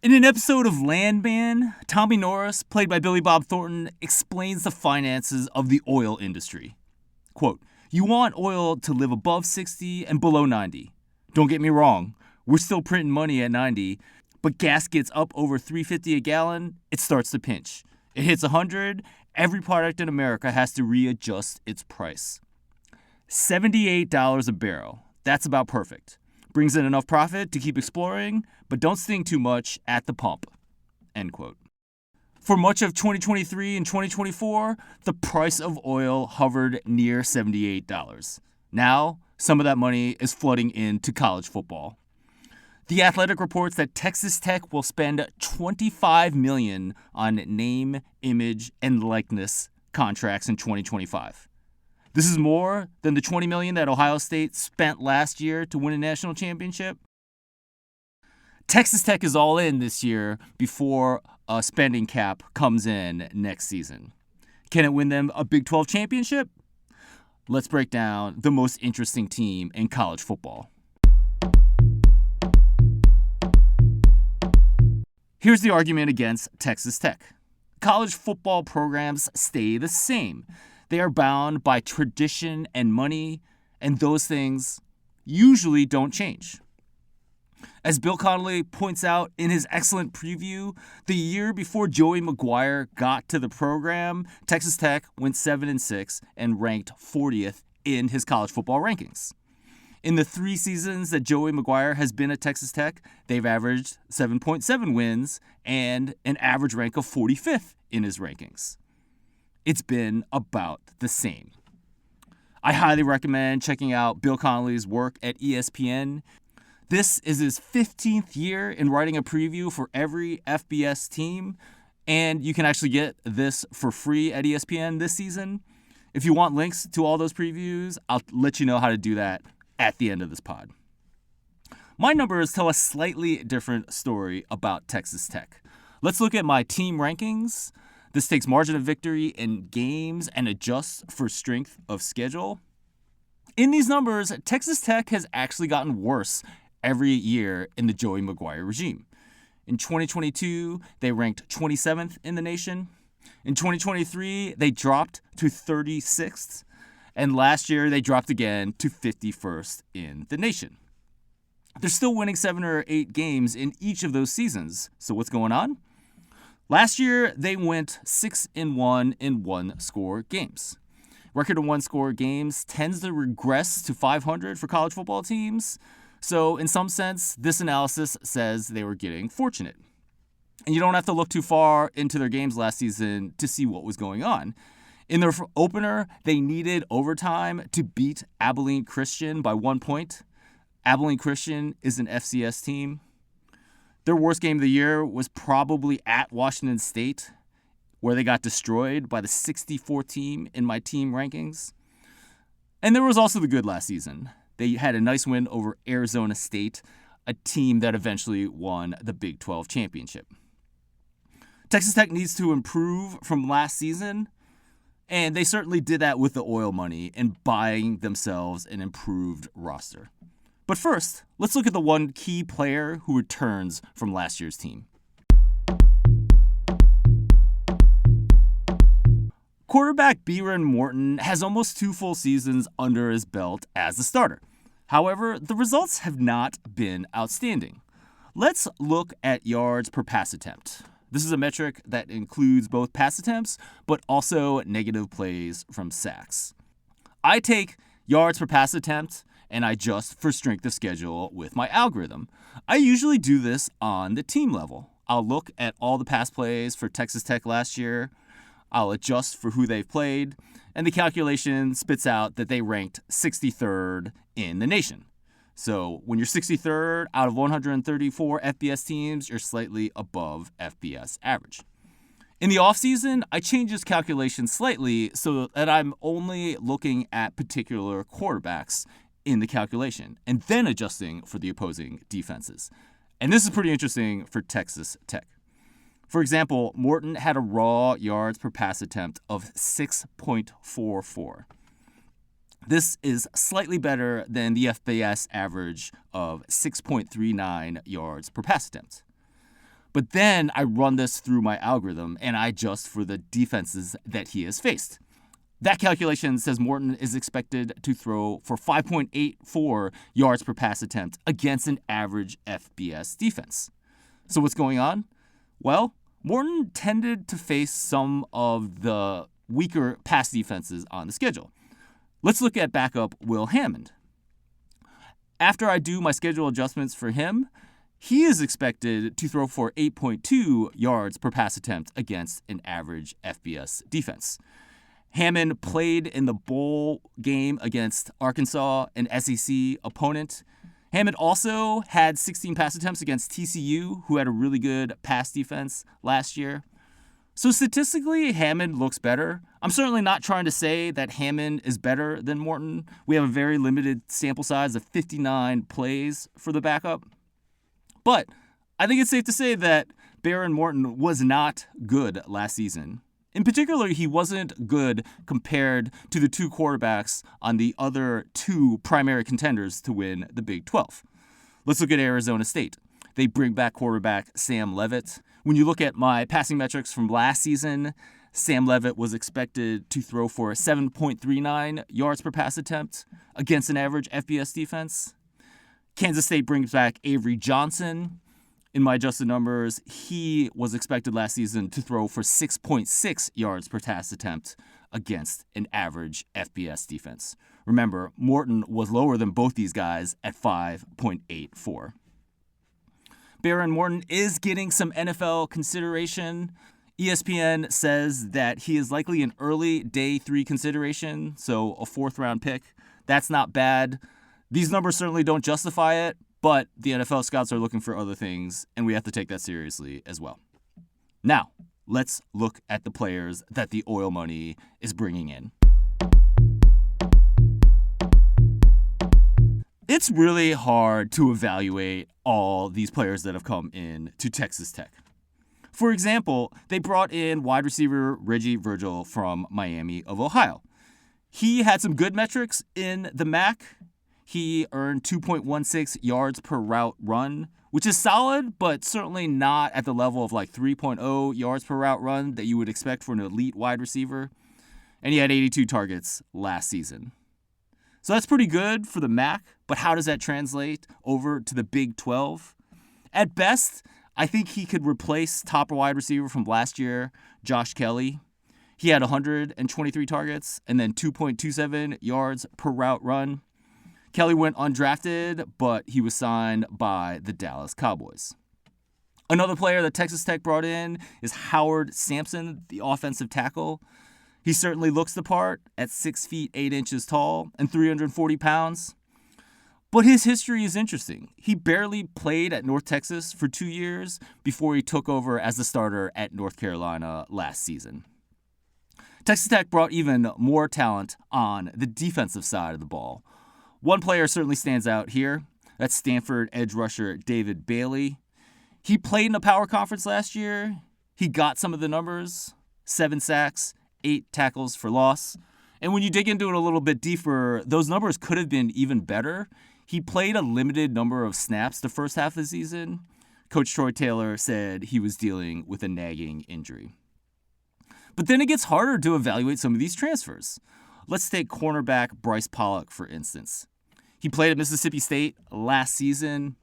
In an episode of Landman, Tommy Norris, played by Billy Bob Thornton, explains the finances of the oil industry. Quote, "You want oil to live above 60 and below 90. Don't get me wrong, we're still printing money at 90, but gas gets up over $3.50 a gallon, it starts to pinch. It hits 100, every product in America has to readjust its price. $78 a barrel, that's about perfect. Brings in enough profit to keep exploring, but don't sting too much at the pump." End quote. For much of 2023 and 2024, the price of oil hovered near $78. Now, some of that money is flooding into college football. The Athletic reports that Texas Tech will spend $25 million on name, image, and likeness contracts in 2025. This is more than the $20 million that Ohio State spent last year to win a national championship. Texas Tech is all in this year before a spending cap comes in next season. Can it win them a Big 12 championship? Let's break down the most interesting team in college football. Here's the argument against Texas Tech. College football programs stay the same. They are bound by tradition and money, and those things usually don't change. As Bill Connolly points out in his excellent preview, the year before Joey McGuire got to the program, Texas Tech went 7-6 and ranked 40th in his college football rankings. In the 3 seasons that Joey McGuire has been at Texas Tech, they've averaged 7.7 wins and an average rank of 45th in his rankings. It's been about the same. I highly recommend checking out Bill Connolly's work at ESPN. This is his 15th year in writing a preview for every FBS team, and you can actually get this for free at ESPN this season. If you want links to all those previews, I'll let you know how to do that at the end of this pod. My numbers tell a slightly different story about Texas Tech. Let's look at my team rankings. This takes margin of victory in games and adjusts for strength of schedule. In these numbers, Texas Tech has actually gotten worse every year in the Joey McGuire regime. In 2022, they ranked 27th in the nation. In 2023, they dropped to 36th. And last year, they dropped again to 51st in the nation. They're still winning 7 or 8 games in each of those seasons. So what's going on? Last year, they went 6-1 in one-score games. Record of one-score games tends to regress to 500 for college football teams. So in some sense, this analysis says they were getting fortunate. And you don't have to look too far into their games last season to see what was going on. In their opener, they needed overtime to beat Abilene Christian by 1 point. Abilene Christian is an FCS team. Their worst game of the year was probably at Washington State, where they got destroyed by the 64 team in my team rankings. And there was also the good last season. They had a nice win over Arizona State, a team that eventually won the Big 12 championship. Texas Tech needs to improve from last season, and they certainly did that with the oil money and buying themselves an improved roster. But first, let's look at the one key player who returns from last year's team. Quarterback Behren Morton has almost 2 full seasons under his belt as a starter. However, the results have not been outstanding. Let's look at yards per pass attempt. This is a metric that includes both pass attempts, but also negative plays from sacks. I take yards per pass attempt and I adjust for strength of schedule with my algorithm. I usually do this on the team level. I'll look at all the pass plays for Texas Tech last year. I'll adjust for who they've played, and the calculation spits out that they ranked 63rd in the nation. So when you're 63rd out of 134 FBS teams, you're slightly above FBS average. In the offseason, I change this calculation slightly so that I'm only looking at particular quarterbacks in the calculation and then adjusting for the opposing defenses. And this is pretty interesting for Texas Tech. For example, Morton had a raw yards per pass attempt of 6.44. This is slightly better than the FBS average of 6.39 yards per pass attempt. But then I run this through my algorithm and I adjust for the defenses that he has faced. That calculation says Morton is expected to throw for 5.84 yards per pass attempt against an average FBS defense. So what's going on? Well, Morton tended to face some of the weaker pass defenses on the schedule. Let's look at backup Will Hammond. After I do my schedule adjustments for him, he is expected to throw for 8.2 yards per pass attempt against an average FBS defense. Hammond played in the bowl game against Arkansas, an SEC opponent. Hammond also had 16 pass attempts against TCU, who had a really good pass defense last year. So statistically, Hammond looks better. I'm certainly not trying to say that Hammond is better than Morton. We have a very limited sample size of 59 plays for the backup. But I think it's safe to say that Behren Morton was not good last season. In particular, he wasn't good compared to the two quarterbacks on the other two primary contenders to win the Big 12. Let's look at Arizona State. They bring back quarterback Sam Leavitt. When you look at my passing metrics from last season, Sam Leavitt was expected to throw for 7.39 yards per pass attempt against an average FBS defense. Kansas State brings back Avery Johnson. In my adjusted numbers, he was expected last season to throw for 6.6 yards per pass attempt against an average FBS defense. Remember, Morton was lower than both these guys at 5.84. Behren Morton is getting some NFL consideration. ESPN says that he is likely an early day 3 consideration, so a 4th-round pick. That's not bad. These numbers certainly don't justify it, but the NFL scouts are looking for other things, and we have to take that seriously as well. Now, let's look at the players that the oil money is bringing in. It's really hard to evaluate all these players that have come in to Texas Tech. For example, they brought in wide receiver Reggie Virgil from Miami of Ohio. He had some good metrics in the MAC. He earned 2.16 yards per route run, which is solid, but certainly not at the level of like 3.0 yards per route run that you would expect for an elite wide receiver. And he had 82 targets last season. So that's pretty good for the MAC, but how does that translate over to the Big 12? At best, I think he could replace top wide receiver from last year, Josh Kelly. He had 123 targets and then 2.27 yards per route run. Kelly went undrafted, but he was signed by the Dallas Cowboys. Another player that Texas Tech brought in is Howard Sampson, the offensive tackle. He certainly looks the part at 6 feet 8 inches tall and 340 pounds. But his history is interesting. He barely played at North Texas for 2 years before he took over as the starter at North Carolina last season. Texas Tech brought even more talent on the defensive side of the ball. One player certainly stands out here. That's Stanford edge rusher David Bailey. He played in a power conference last year. He got some of the numbers, 7 sacks, 8 tackles for loss. And when you dig into it a little bit deeper, those numbers could have been even better. He played a limited number of snaps the first half of the season. Coach Troy Taylor said he was dealing with a nagging injury. But then it gets harder to evaluate some of these transfers. Let's take cornerback Bryce Pollock, for instance. He played at Mississippi State last season,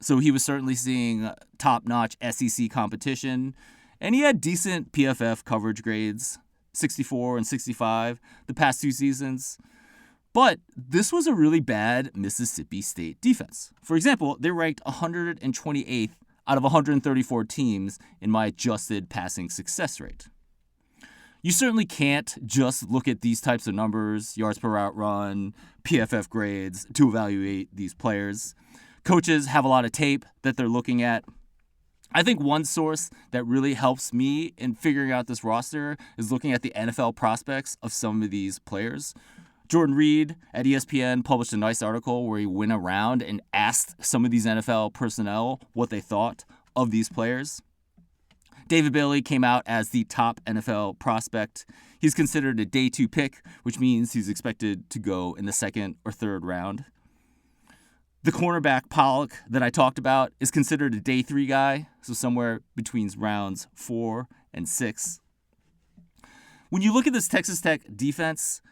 so he was certainly seeing top-notch SEC competition, and he had decent PFF coverage grades, 64 and 65, the past 2 seasons. But this was a really bad Mississippi State defense. For example, they ranked 128th out of 134 teams in my adjusted passing success rate. You certainly can't just look at these types of numbers, yards per route run, PFF grades, to evaluate these players. Coaches have a lot of tape that they're looking at. I think one source that really helps me in figuring out this roster is looking at the NFL prospects of some of these players. Jordan Reed at ESPN published a nice article where he went around and asked some of these NFL personnel what they thought of these players. David Bailey came out as the top NFL prospect. He's considered a day 2 pick, which means he's expected to go in the 2nd or 3rd round. The cornerback Pollock that I talked about is considered a day 3 guy, so somewhere between rounds 4 and 6. When you look at this Texas Tech defense,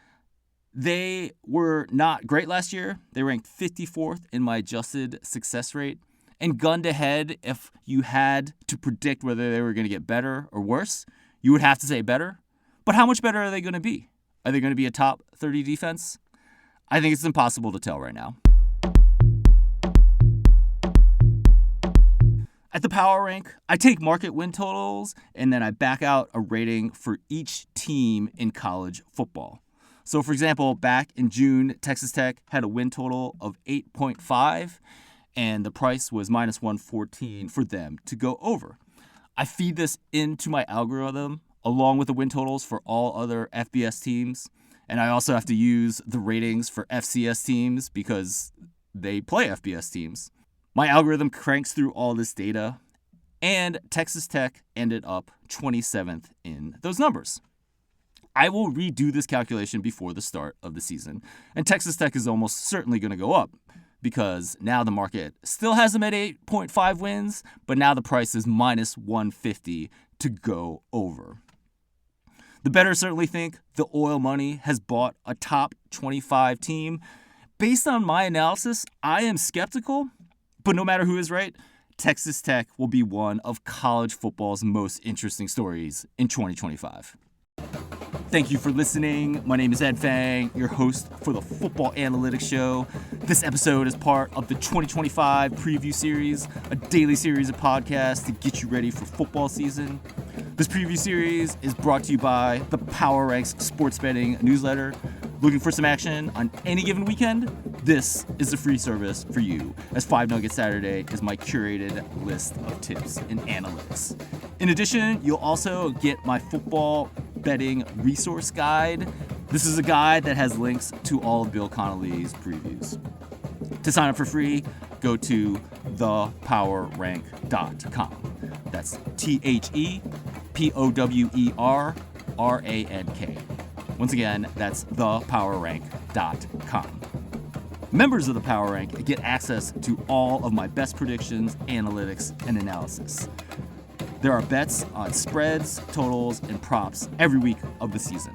they were not great last year. They ranked 54th in my adjusted success rate. And gunned ahead, if you had to predict whether they were going to get better or worse, you would have to say better. But how much better are they going to be? Are they going to be a top 30 defense? I think it's impossible to tell right now. At the power rank, I take market win totals and then I back out a rating for each team in college football. So for example, back in June, Texas Tech had a win total of 8.5 and the price was minus 114 for them to go over. I feed this into my algorithm along with the win totals for all other FBS teams. And I also have to use the ratings for FCS teams because they play FBS teams. My algorithm cranks through all this data, and Texas Tech ended up 27th in those numbers. I will redo this calculation before the start of the season, and Texas Tech is almost certainly going to go up because now the market still has them at 8.5 wins, but now the price is minus 150 to go over. The bettors certainly think the oil money has bought a top 25 team. Based on my analysis, I am skeptical. But no matter who is right, Texas Tech will be one of college football's most interesting stories in 2025. Thank you for listening. My name is Ed Fang, your host for the Football Analytics Show. This episode is part of the 2025 Preview Series, a daily series of podcasts to get you ready for football season. This preview series is brought to you by the Power Ranks Sports Betting newsletter. Looking for some action on any given weekend? This is a free service for you, as 5 Nugget Saturday is my curated list of tips and analytics. In addition, you'll also get my football betting resource guide. This is a guide that has links to all of Bill Connolly's previews. To sign up for free, go to thepowerrank.com. That's ThePowerrank. Once again, that's thepowerrank.com. Members of the Power Rank get access to all of my best predictions, analytics, and analysis. There are bets on spreads, totals, and props every week of the season.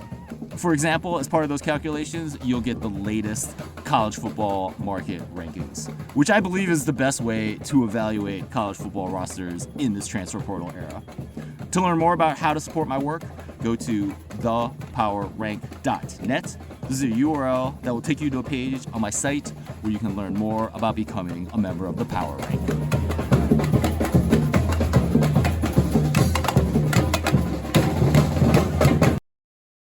For example, as part of those calculations, you'll get the latest college football market rankings, which I believe is the best way to evaluate college football rosters in this transfer portal era. To learn more about how to support my work, go to thepowerrank.net. This is a URL that will take you to a page on my site where you can learn more about becoming a member of the Power Rank.